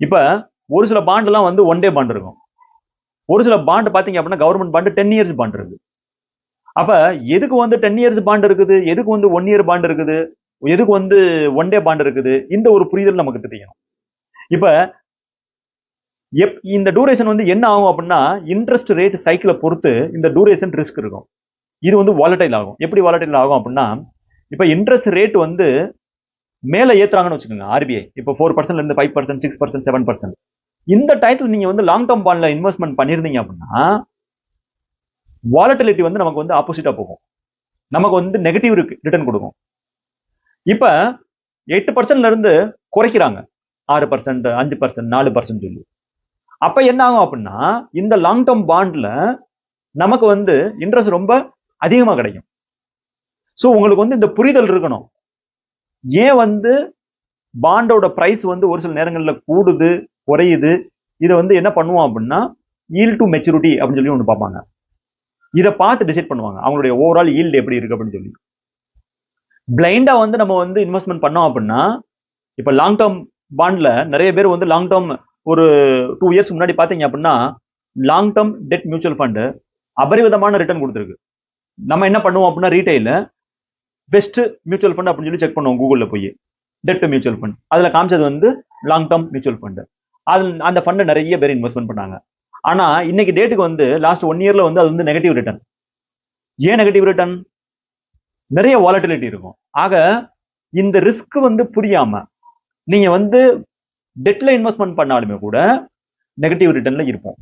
இப்ப ஒரு சில பாண்ட் எல்லாம் வந்து ஒன் டே பாண்ட் இருக்கும். ஒரு சில பாண்ட் பாத்தீங்க அப்படின்னா கவர்மெண்ட் பாண்ட் 10 இயர்ஸ் பாண்ட் இருக்கு. அப்ப எதுக்கு வந்து 10 இயர்ஸ் பாண்ட் இருக்குது, எதுக்கு வந்து 1 இயர் பாண்ட் இருக்குது, எதுக்கு வந்து ஒன் டே பாண்ட் இருக்குது, இந்த ஒரு புரிதல் நமக்கு தெரியணும். இப்ப இந்த டூரேஷன் வந்து என்ன ஆகும் அப்படின்னா இன்ட்ரெஸ்ட் ரேட் சைக்கிளை பொறுத்து இந்த டூரேஷன் ரிஸ்க் இருக்கும். இது வந்து வாலடைல் ஆகும். எப்படி வாலடைல் ஆகும் அப்படின்னா இப்ப இன்ட்ரெஸ்ட் ரேட் வந்து மேல ஏத்துறாங்கன்னு வச்சுக்கோங்க ஆர்பிஐ. இப்போ 4% இருந்து 5%, 6%, 7%. இந்த டைத்துல நீங்க வந்து லாங் டேர்ம் பாண்ட்ல இன்வெஸ்ட்மெண்ட் பண்ணிருந்தீங்க அப்படின்னா வாலட்டிலிட்டி வந்து நமக்கு வந்து ஆப்போசிட்டா போகும். நமக்கு வந்து நெகட்டிவ் ரிட்டர்ன் கொடுக்கும். இப்ப 8%ல இருந்து குறைக்கிறாங்க 6%, 5%, 4% சொல்லி. அப்ப என்ன ஆகும் அப்படின்னா இந்த லாங் டேர்ம் பாண்ட்ல நமக்கு வந்து இன்ட்ரெஸ்ட் ரொம்ப அதிகமா கிடைக்கும். சோ உங்களுக்கு வந்து இந்த புரிதல் இருக்கணும். ஏன் வந்து பாண்டோட பிரைஸ் வந்து ஒரு சில நேரங்கள்ல கூடுது குறையுது, இதை வந்து என்ன பண்ணுவோம் அப்படின்னா ஈல்ட் டு மெச்சூரிட்டி அப்படின்னு சொல்லி ஒன்று பார்ப்பாங்க. இதை பார்த்து டிசைட் பண்ணுவாங்க அவங்களுடைய ஓவரால் ஈல்டு எப்படி இருக்கு அப்படின்னு சொல்லி. பிளைண்டா வந்து நம்ம வந்து இன்வெஸ்ட்மெண்ட் பண்ணோம் அப்படின்னா இப்ப லாங் டேர்ம் பாண்ட்ல நிறைய பேர் வந்து லாங் டேர்ம் ஒரு 2 இயர்ஸ் முன்னாடி பாத்தீங்க அப்படின்னா long term dead mutual fund அபரிவிதமான ரிட்டர்ன் கொடுத்துருக்கு. நம்ம என்ன பண்ணுவோம் அப்படின்னா ரீட்டைல பெஸ்ட் மியூச்சுவல் ஃபண்ட் அப்படின்னு சொல்லி செக் பண்ணுவோம் கூகுள்ல போய் டெட் மியூச்சுவல் ஃபண்ட். அதுல காமிச்சது வந்து லாங் டேர்ம் மியூச்சுவல் ஃபண்ட். அது அந்த ஃபண்ட் நிறைய பேர் இன்வெஸ்ட்மெண்ட் பண்ணாங்க. ஆனா இன்னைக்கு டேட்டுக்கு வந்து லாஸ்ட் 1 இயர்ல வந்து அது வந்து நெகட்டிவ் ரிட்டர்ன். ஏன் நெகட்டிவ் ரிட்டர்ன்? நிறைய வாலட்டிலிட்டி இருக்கும். ஆக இந்த ரிஸ்க் வந்து புரியாம நீங்க வந்து டெட்ல இன்வெஸ்ட்மெண்ட் பண்ணாலுமே கூட நெகட்டிவ் ரிட்டர்ன்ல இருப்போம்.